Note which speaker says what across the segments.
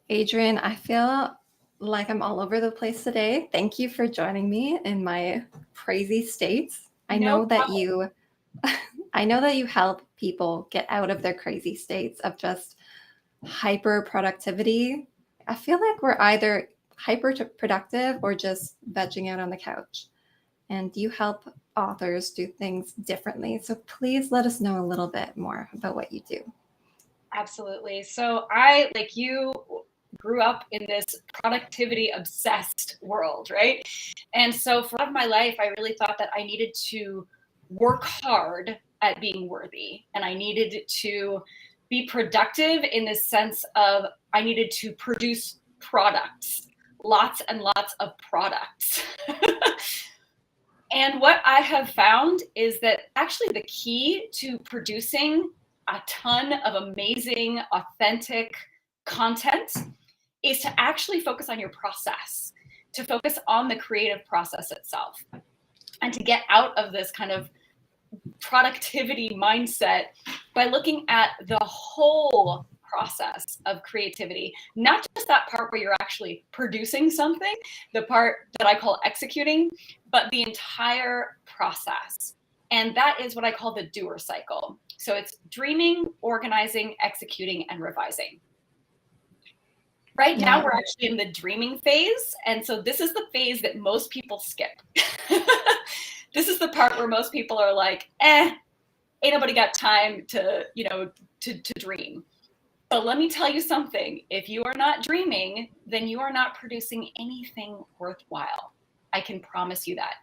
Speaker 1: Adrian, I feel like I'm all over the place today. Thank you for joining me in my crazy states. I
Speaker 2: No
Speaker 1: know that
Speaker 2: problem.
Speaker 1: you I know that you help people get out of their crazy states of just hyper productivity. I feel like we're either hyper productive or just vegging out on the couch. And you help authors do things differently. So please let us know a little bit more about what you do.
Speaker 2: Absolutely. So I, like you, grew up in this productivity obsessed world, right? And so for a lot of my life, I really thought that I needed to work hard at being worthy. And I needed to be productive in the sense of I needed to produce products, lots and lots of products. And what I have found is that actually the key to producing a ton of amazing, authentic content is to actually focus on your process, to focus on the creative process itself, and to get out of this kind of productivity mindset by looking at the whole process of creativity, not just that part where you're actually producing something, the part that I call executing, but the entire process. And that is what I call the DOER cycle. So it's dreaming, organizing, executing, and revising. Right now, we're actually in the dreaming phase. And so this is the phase that most people skip. This is the part where most people are like, ain't nobody got time to, to dream. But let me tell you something. If you are not dreaming, then you are not producing anything worthwhile. I can promise you that.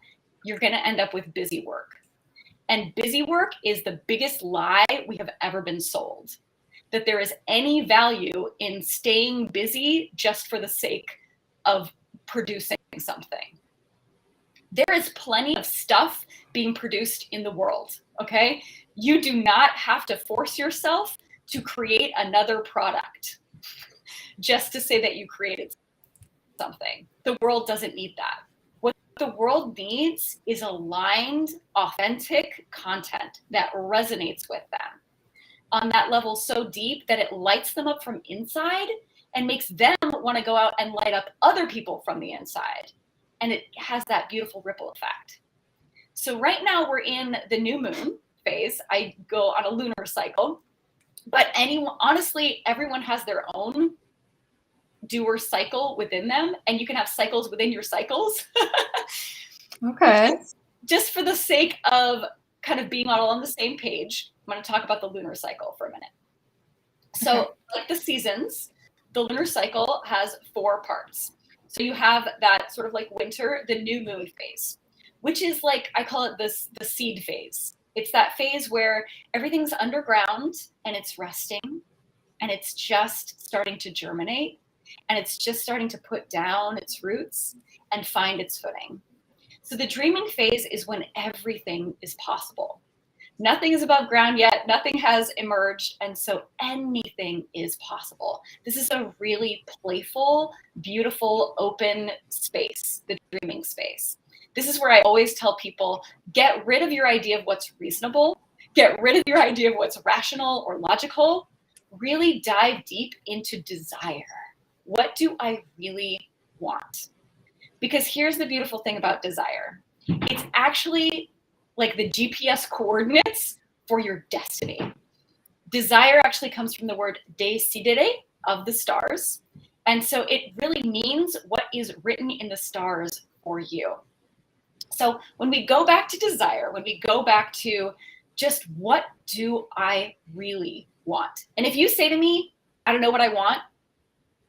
Speaker 2: You're going to end up with busy work. And busy work is the biggest lie we have ever been sold. That there is any value in staying busy just for the sake of producing something. There is plenty of stuff being produced in the world, okay? You do not have to force yourself to create another product just to say that you created something. The world doesn't need that. What the world needs is aligned, authentic content that resonates with them on that level so deep that it lights them up from inside and makes them want to go out and light up other people from the inside. And it has that beautiful ripple effect. So right now we're in the new moon phase. I go on a lunar cycle, but honestly, everyone has their own DOER cycle within them, and you can have cycles within your cycles.
Speaker 1: Okay.
Speaker 2: Just for the sake of kind of being all on the same page, I'm going to talk about the lunar cycle for a minute. So like the seasons, the lunar cycle has 4 parts. So you have that sort of like winter, the new moon phase, which is like, I call it the seed phase. It's that phase where everything's underground and it's resting and it's just starting to germinate and it's just starting to put down its roots and find its footing. So the dreaming phase is when everything is possible. Nothing is above ground yet. Nothing has emerged. And so anything is possible. This is a really playful, beautiful, open space, the dreaming space. This is where I always tell people, get rid of your idea of what's reasonable. Get rid of your idea of what's rational or logical. Really dive deep into desire. What do I really want? Because here's the beautiful thing about desire. It's actually like the GPS coordinates for your destiny. Desire actually comes from the word decidere, of the stars. And so it really means what is written in the stars for you. So when we go back to desire, when we go back to just what do I really want? And if you say to me, I don't know what I want,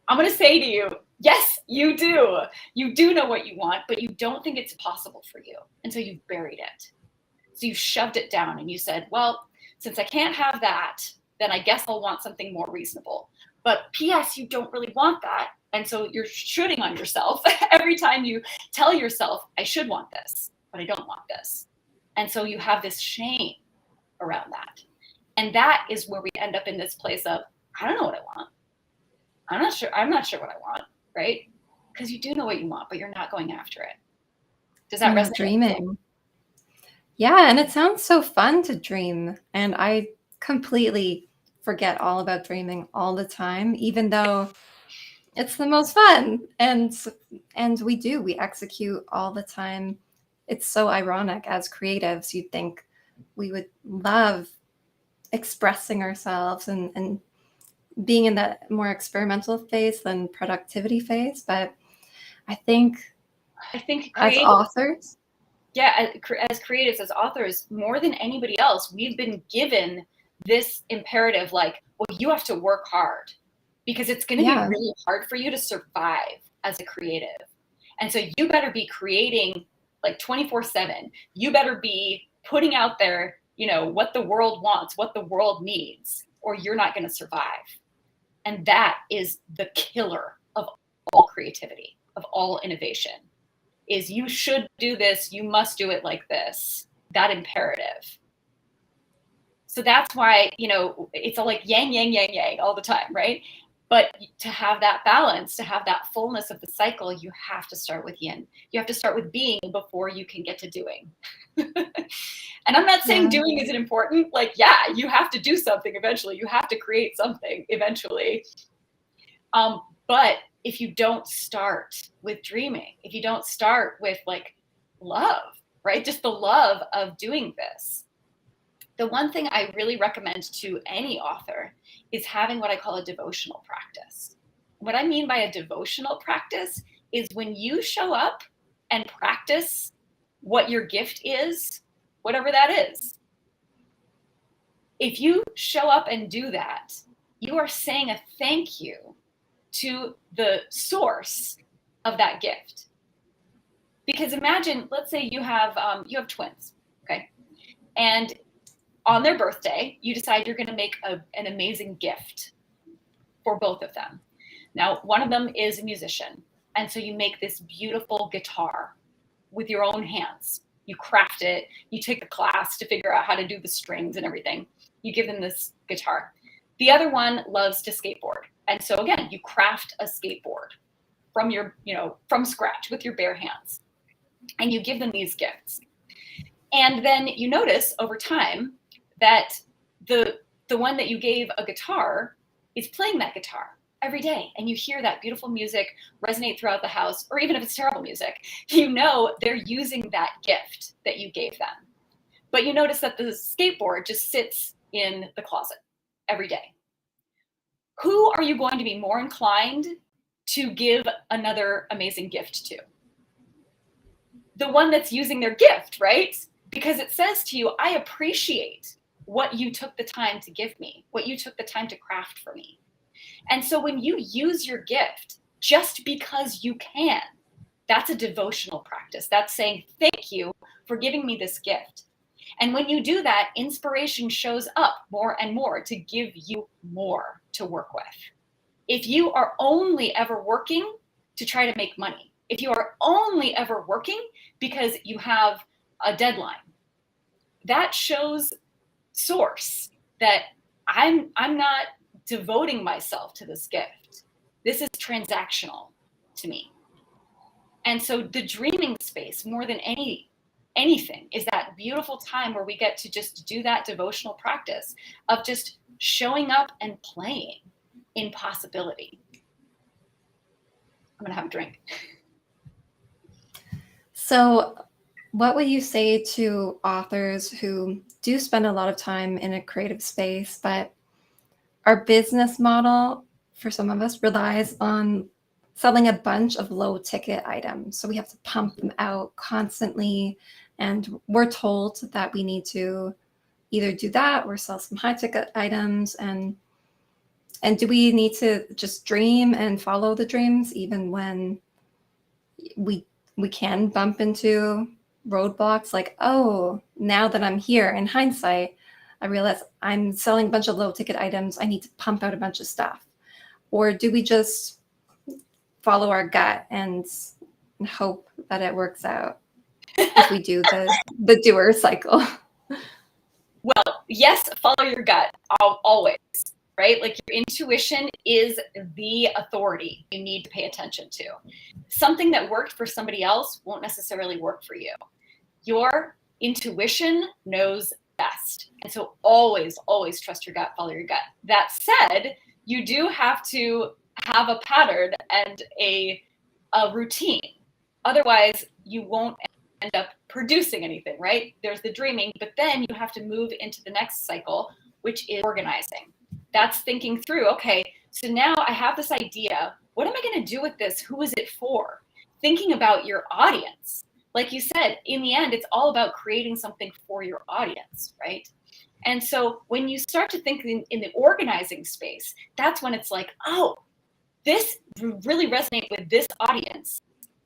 Speaker 2: I'm going to say to you, yes, you do. You do know what you want, but you don't think it's possible for you. And so you've buried it. So you shoved it down and you said, well, since I can't have that, then I guess I'll want something more reasonable. But P.S., you don't really want that. And so you're shooting on yourself every time you tell yourself, I should want this, but I don't want this. And so you have this shame around that. And that is where we end up in this place of, I don't know what I want. I'm not sure what I want, right? Because you do know what you want, but you're not going after it. Does that resonate?
Speaker 1: Dreaming. Yeah, and it sounds so fun to dream. And I completely forget all about dreaming all the time, even though it's the most fun. And we execute all the time. It's so ironic as creatives. You'd think we would love expressing ourselves and being in that more experimental phase than productivity phase. But I think
Speaker 2: I think
Speaker 1: as
Speaker 2: creative,
Speaker 1: authors,
Speaker 2: yeah, as creatives, as authors, more than anybody else, we've been given this imperative like, well, you have to work hard because it's going to be
Speaker 1: yeah,
Speaker 2: really hard for you to survive as a creative. And so you better be creating like 24/7. You better be putting out there, what the world wants, what the world needs, or you're not going to survive. And that is the killer of all creativity, of all innovation, is you should do this, you must do it like this, that imperative. So that's why, it's all like yang, yang, yang, yang all the time, right? But to have that balance, to have that fullness of the cycle, you have to start with yin. You have to start with being before you can get to doing. And I'm not saying
Speaker 1: yeah.
Speaker 2: doing isn't important. Like, yeah, you have to do something eventually. You have to create something eventually. But if you don't start with dreaming, if you don't start with like love, right? Just the love of doing this. The one thing I really recommend to any author is having what I call a devotional practice. What I mean by a devotional practice is when you show up and practice what your gift is, whatever that is. If you show up and do that, you are saying a thank you to the source of that gift. Because imagine, let's say you have twins, okay? And on their birthday, you decide you're going to make an amazing gift for both of them. Now, one of them is a musician. And so you make this beautiful guitar with your own hands. You craft it. You take the class to figure out how to do the strings and everything. You give them this guitar. The other one loves to skateboard. And so again, you craft a skateboard from scratch with your bare hands. And you give them these gifts. And then you notice over time that the one that you gave a guitar is playing that guitar every day. And you hear that beautiful music resonate throughout the house, or even if it's terrible music, they're using that gift that you gave them. But you notice that the skateboard just sits in the closet every day. Who are you going to be more inclined to give another amazing gift to? The one that's using their gift, right? Because it says to you, I appreciate what you took the time to give me, what you took the time to craft for me. And so when you use your gift just because you can, that's a devotional practice. That's saying, thank you for giving me this gift. And when you do that, inspiration shows up more and more to give you more to work with. If you are only ever working to try to make money, if you are only ever working because you have a deadline, that shows source that I'm not devoting myself to this gift. This is transactional to me. And so the dreaming space, more than anything, is that beautiful time where we get to just do that devotional practice of just showing up and playing in possibility. I'm gonna have a drink.
Speaker 1: So, what would you say to authors who do spend a lot of time in a creative space, but our business model, for some of us, relies on selling a bunch of low ticket items? So we have to pump them out constantly. And we're told that we need to either do that or sell some high ticket items. And do we need to just dream and follow the dreams even when we can bump into roadblocks? Like, oh, now that I'm here, in hindsight, I realize I'm selling a bunch of low ticket items. I need to pump out a bunch of stuff. Or do we just follow our gut and hope that it works out if we do the doer cycle?
Speaker 2: Well, yes, follow your gut always, right? Like your intuition is the authority you need to pay attention to. Something that worked for somebody else won't necessarily work for you. Your intuition knows best. And so always, always trust your gut, follow your gut. That said, you do have to have a pattern and a routine. Otherwise, you won't end up producing anything, right? There's the dreaming, but then you have to move into the next cycle, which is organizing. That's thinking through, okay, so now I have this idea. What am I going to do with this? Who is it for? Thinking about your audience. Like you said, in the end, it's all about creating something for your audience, right? And so when you start to think in the organizing space, that's when it's like, oh, this really resonates with this audience.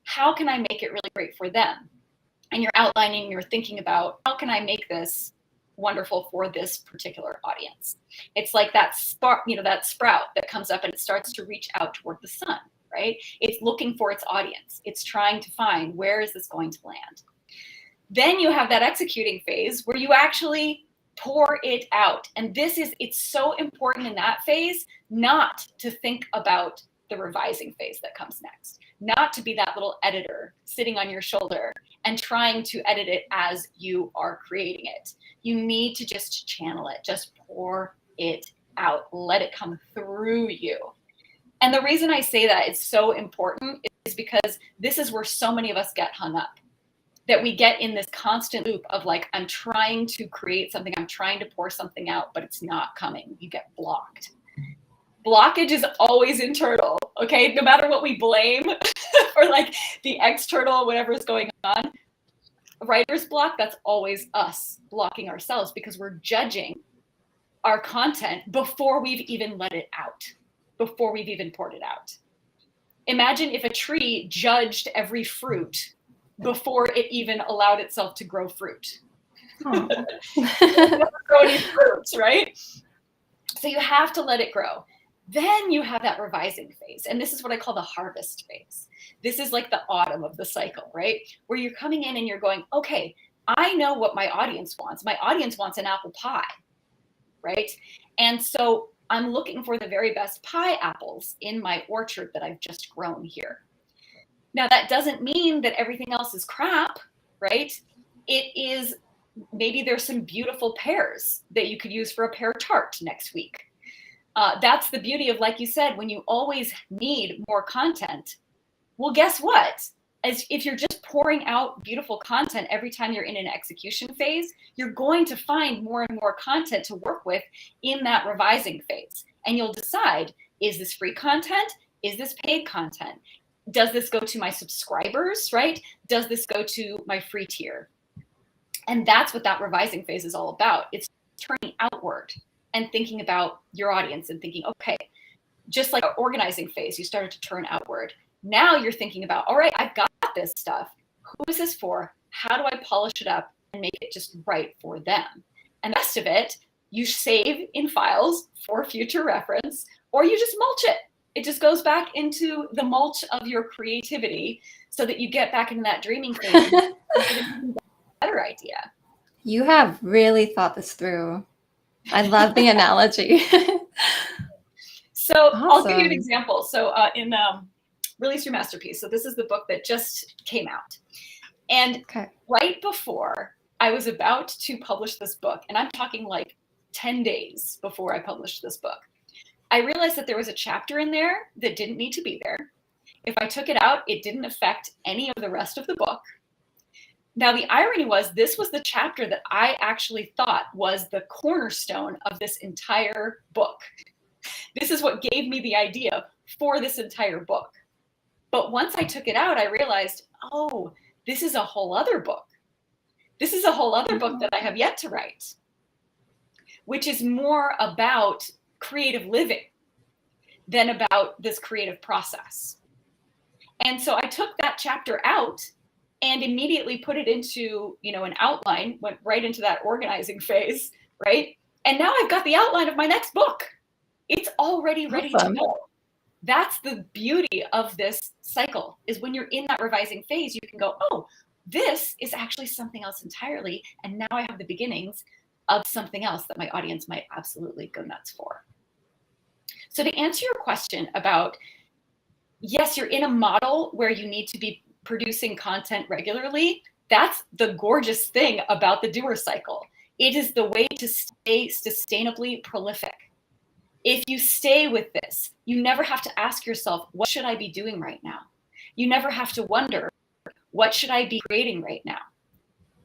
Speaker 2: How can I make it really great for them? And you're outlining, you're thinking about, how can I make this wonderful for this particular audience? It's like that spark, that sprout that comes up and it starts to reach out toward the sun, right? It's looking for its audience. It's trying to find, where is this going to land? Then you have that executing phase where you actually pour it out. And it's so important in that phase not to think about the revising phase that comes next, not to be that little editor sitting on your shoulder and trying to edit it as you are creating it. You need to just channel it, just pour it out, let it come through you. And the reason I say that it's so important is because this is where so many of us get hung up, that we get in this constant loop of like, I'm trying to create something, I'm trying to pour something out, but it's not coming. You get blocked. Blockage is always internal, okay? No matter what we blame for like the external, whatever is going on, writer's block, that's always us blocking ourselves because we're judging our content before we've even let it out, before we've even poured it out. Imagine if a tree judged every fruit before it even allowed itself to grow fruit.
Speaker 1: Oh.
Speaker 2: It doesn't grow any fruits, right? So you have to let it grow. Then you have that revising phase. And this is what I call the harvest phase. This is like the autumn of the cycle, right? Where you're coming in and you're going, okay, I know what my audience wants. My audience wants an apple pie, right? And so I'm looking for the very best pie apples in my orchard that I've just grown here. Now, that doesn't mean that everything else is crap, right? It is, maybe there's some beautiful pears that you could use for a pear tart next week. That's the beauty of, like you said, when you always need more content. Well, guess what? As if you're just pouring out beautiful content every time you're in an execution phase, you're going to find more and more content to work with in that revising phase. And you'll decide, is this free content? Is this paid content? Does this go to my subscribers, right? Does this go to my free tier? And that's what that revising phase is all about. It's turning outward and thinking about your audience and thinking, okay, just like an organizing phase, you started to turn outward. Now you're thinking about, all right, I've got this stuff. Who is this for? How do I polish it up and make it just right for them? And the rest of it, you save in files for future reference, or you just mulch it. It just goes back into the mulch of your creativity so that you get back into that dreaming phase. Better idea.
Speaker 1: You have really thought this through. I love the analogy.
Speaker 2: So
Speaker 1: awesome.
Speaker 2: I'll give you an example. So in Release Your Masterpiece. So this is the book that just came out. And right before I was about to publish this book, and I'm talking like 10 days before I published this book, I realized that there was a chapter in there that didn't need to be there. If I took it out, it didn't affect any of the rest of the book. Now, the irony was, this was the chapter that I actually thought was the cornerstone of this entire book. This is what gave me the idea for this entire book. But once I took it out, I realized, oh, this is a whole other book. This is a whole other book that I have yet to write, which is more about creative living than about this creative process. And so I took that chapter out and immediately put it into, an outline, went right into that organizing phase, right? And now I've got the outline of my next book. It's already ready to go. That's the beauty of this cycle, is when you're in that revising phase, you can go, oh, this is actually something else entirely. And now I have the beginnings of something else that my audience might absolutely go nuts for. So to answer your question about, yes, you're in a model where you need to be producing content regularly. That's the gorgeous thing about the DOER cycle. It is the way to stay sustainably prolific. If you stay with this, you never have to ask yourself, what should I be doing right now? You never have to wonder, what should I be creating right now?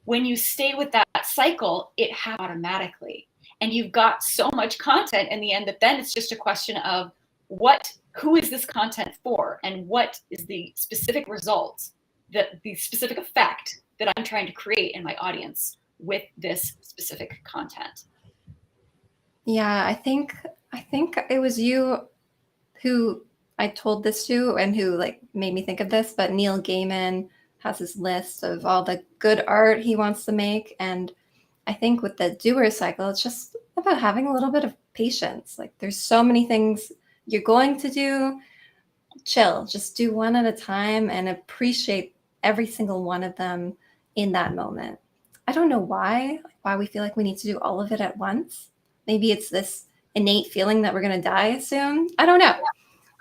Speaker 2: When you stay with that cycle, it happens automatically. And you've got so much content in the end that then it's just a question of who is this content for, and what is the specific result, the specific effect that I'm trying to create in my audience with this specific content.
Speaker 1: Yeah, I think it was you who I told this to and who like made me think of this, but Neil Gaiman has his list of all the good art he wants to make. And I think with the DOER cycle, it's just about having a little bit of patience. Like there's so many things you're going to do. Chill, just do one at a time and appreciate every single one of them in that moment. I don't know why we feel like we need to do all of it at once. Maybe it's this innate feeling that we're going to die soon. I don't know.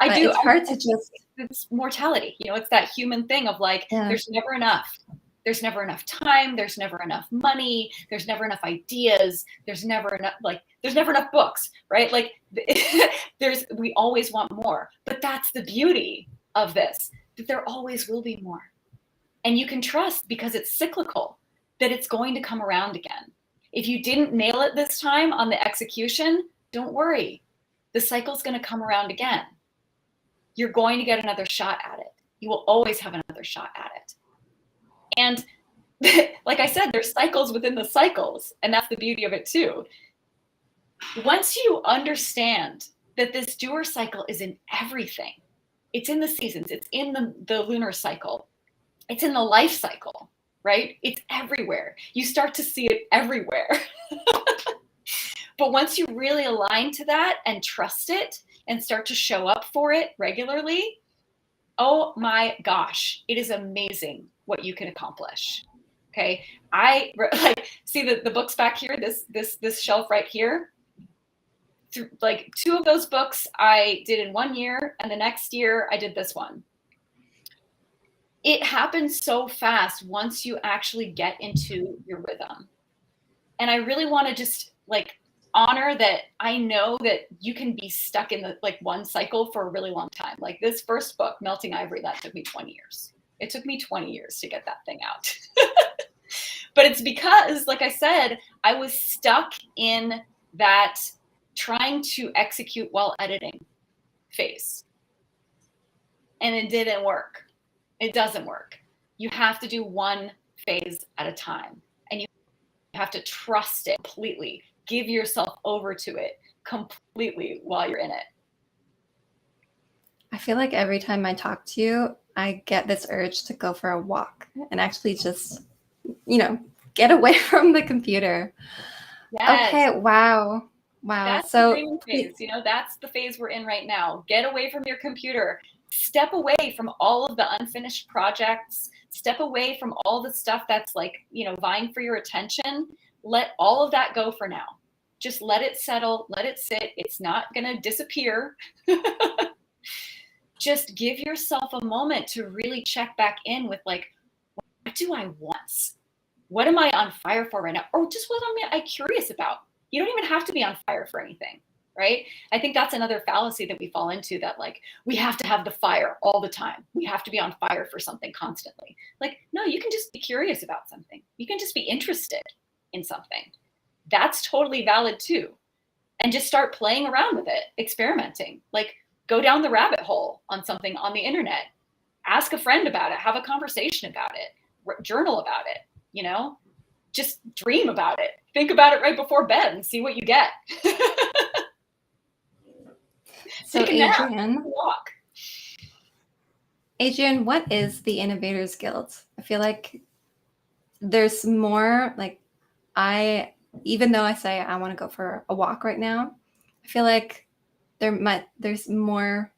Speaker 2: I do.
Speaker 1: It's hard to just.
Speaker 2: It's mortality. You know, it's that human thing of like, there's never enough. There's never enough time. There's never enough money. There's never enough ideas. There's never enough books, right? Like we always want more, but that's the beauty of this, that there always will be more. And you can trust, because it's cyclical, that it's going to come around again. If you didn't nail it this time on the execution, don't worry. The cycle's going to come around again. You're going to get another shot at it. You will always have another shot at it. And like I said, there's cycles within the cycles, and that's the beauty of it too. Once you understand that this DOER cycle is in everything, it's in the seasons, it's in the lunar cycle, it's in the life cycle, right? It's everywhere. You start to see it everywhere. But once you really align to that and trust it and start to show up for it regularly, oh my gosh, it is amazing what you can accomplish. Okay, I see the books back here, this shelf right here. Like 2 of those books I did in 1 year, and the next year I did this one. It happens so fast once you actually get into your rhythm. And I really want to just like honor that. I know that you can be stuck in the one cycle for a really long time. Like this first book, Melting Ivory, that took me 20 years. It took me 20 years to get that thing out. But it's because, like I said, I was stuck in that trying to execute while editing phase. And it didn't work. It doesn't work. You have to do one phase at a time. And you have to trust it completely. Give yourself over to it completely while you're in it.
Speaker 1: I feel like every time I talk to you, I get this urge to go for a walk and actually just, get away from the computer.
Speaker 2: Yes.
Speaker 1: Okay. Wow.
Speaker 2: That's
Speaker 1: So
Speaker 2: the dreaming phase. That's the phase we're in right now. Get away from your computer. Step away from all of the unfinished projects. Step away from all the stuff that's vying for your attention. Let all of that go for now. Just let it settle. Let it sit. It's not going to disappear. Just give yourself a moment to really check back in with what do I want? What am I on fire for right now? Or just what am I curious about? You don't even have to be on fire for anything, right? I think that's another fallacy that we fall into, that we have to have the fire all the time. We have to be on fire for something constantly. No, you can just be curious about something. You can just be interested in something. That's totally valid too. And just start playing around with it, experimenting. Go down the rabbit hole on something on the internet. Ask a friend about it. Have a conversation about it. Journal about it. Just dream about it. Think about it right before bed and see what you get.
Speaker 1: So
Speaker 2: Take a nap,
Speaker 1: Adrienne,
Speaker 2: walk.
Speaker 1: Adrienne, what is the Innovators Guild? I feel like there's more. Even though I say I want to go for a walk right now, I feel like there's more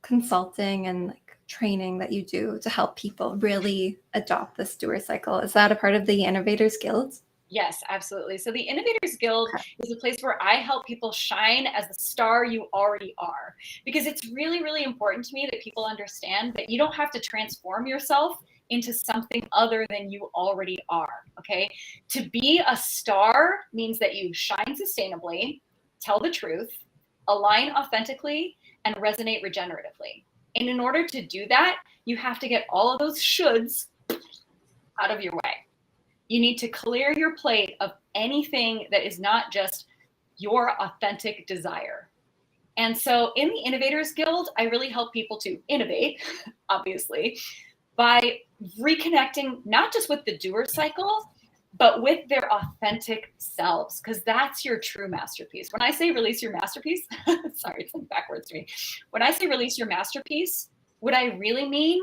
Speaker 1: consulting and training that you do to help people really adopt this DOER cycle. Is that a part of the Innovators Guild?
Speaker 2: Yes, absolutely. So the Innovators Guild is a place where I help people shine as the star you already are. Because it's really, really important to me that people understand that you don't have to transform yourself into something other than you already are, okay? To be a star means that you shine sustainably, tell the truth, align authentically, and resonate regeneratively. And in order to do that, you have to get all of those shoulds out of your way. You need to clear your plate of anything that is not just your authentic desire. And so in the Innovators Guild, I really help people to innovate, obviously, by reconnecting not just with the doer cycle, but with their authentic selves, because that's your true masterpiece. When I say release your masterpiece, sorry, it's like backwards to me. When I say release your masterpiece, what I really mean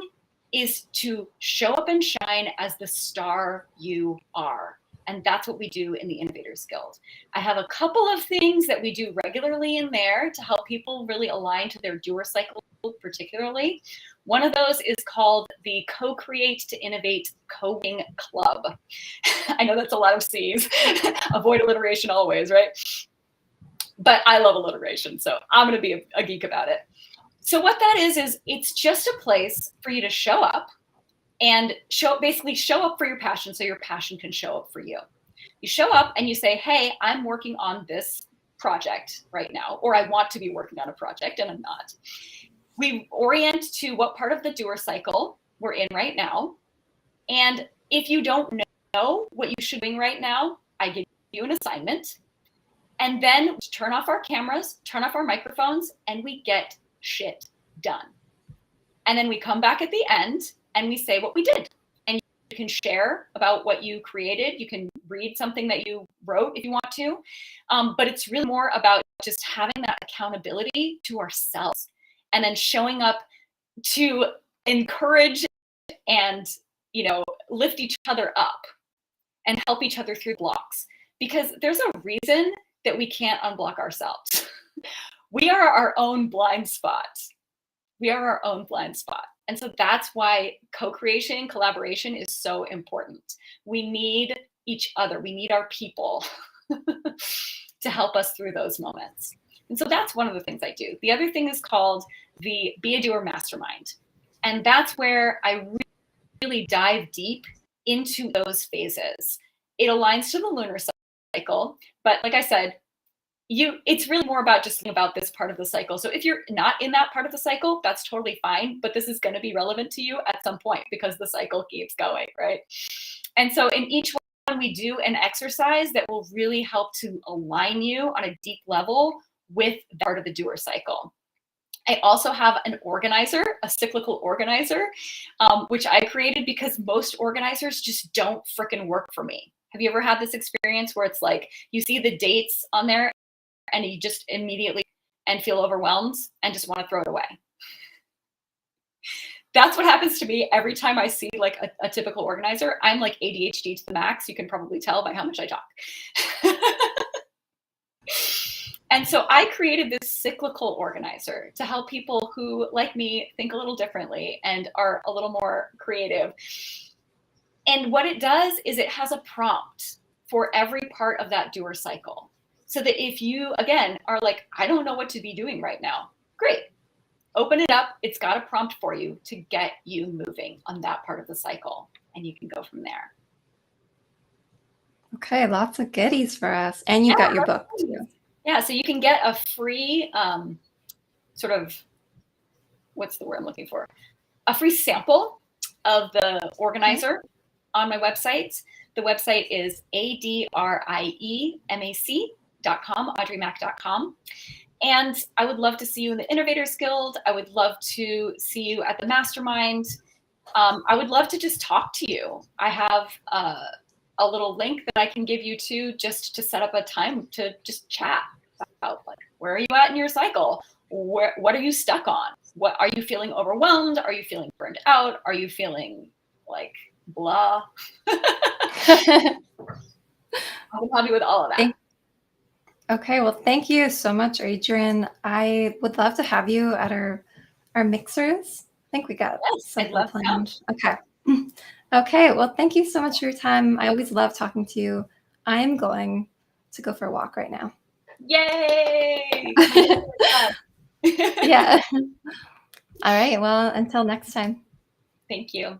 Speaker 2: is to show up and shine as the star you are. And that's what we do in the Innovators Guild. I have a couple of things that we do regularly in there to help people really align to their doer cycle particularly. One of those is called the Co-Create to Innovate Co-Wing Club. I know that's a lot of C's. Avoid alliteration always, right? But I love alliteration, so I'm going to be a geek about it. So what that is it's just a place for you to show up and basically show up for your passion so your passion can show up for you. You show up and you say, hey, I'm working on this project right now, or I want to be working on a project and I'm not. We orient to what part of the doer cycle we're in right now. And if you don't know what you should be doing right now, I give you an assignment. And then we turn off our cameras, turn off our microphones, and we get shit done. And then we come back at the end and we say what we did. And you can share about what you created. You can read something that you wrote if you want to. But it's really more about just having that accountability to ourselves and then showing up to encourage and, lift each other up and help each other through blocks. Because there's a reason that we can't unblock ourselves. We are our own blind spot. We are our own blind spot. And so that's why co-creation, collaboration is so important. We need each other. We need our people to help us through those moments. And so that's one of the things I do. The other thing is called the Be a Doer Mastermind. And that's where I really dive deep into those phases. It aligns to the lunar cycle, but like I said, it's really more about just about this part of the cycle. So if you're not in that part of the cycle, that's totally fine, but this is going to be relevant to you at some point because the cycle keeps going, right? And so in each one, we do an exercise that will really help to align you on a deep level with that part of the doer cycle. I also have an organizer, a cyclical organizer, which I created because most organizers just don't frickin' work for me. Have you ever had this experience where it's like you see the dates on there and you just immediately and feel overwhelmed and just want to throw it away? That's what happens to me every time I see like a typical organizer. I'm like ADHD to the max. You can probably tell by how much I talk. And so I created this cyclical organizer to help people who, like me, think a little differently and are a little more creative. And what it does is it has a prompt for every part of that doer cycle. So that if you, again, are like, I don't know what to be doing right now, great. Open it up. It's got a prompt for you to get you moving on that part of the cycle. And you can go from there.
Speaker 1: Okay, lots of goodies for us. And you got your book too.
Speaker 2: Yeah, so you can get a free sort of, what's the word I'm looking for? A free sample of the organizer on my website. The website is adriemac.com, audreymac.com. And I would love to see you in the Innovators Guild. I would love to see you at the Mastermind. I would love to just talk to you. I have a little link that I can give you just to set up a time to just chat about, like, where are you at in your cycle? What are you stuck on? What are you feeling overwhelmed? Are you feeling burned out? Are you feeling like blah? I can help you with all of that.
Speaker 1: Okay, well, thank you so much, Adrian. I would love to have you at our mixers. I think we got something planned. Okay. Okay, well, thank you so much for your time. I always love talking to you. I'm going to go for a walk right now.
Speaker 2: Yay!
Speaker 1: Yeah. All right, well, until next time.
Speaker 2: Thank you.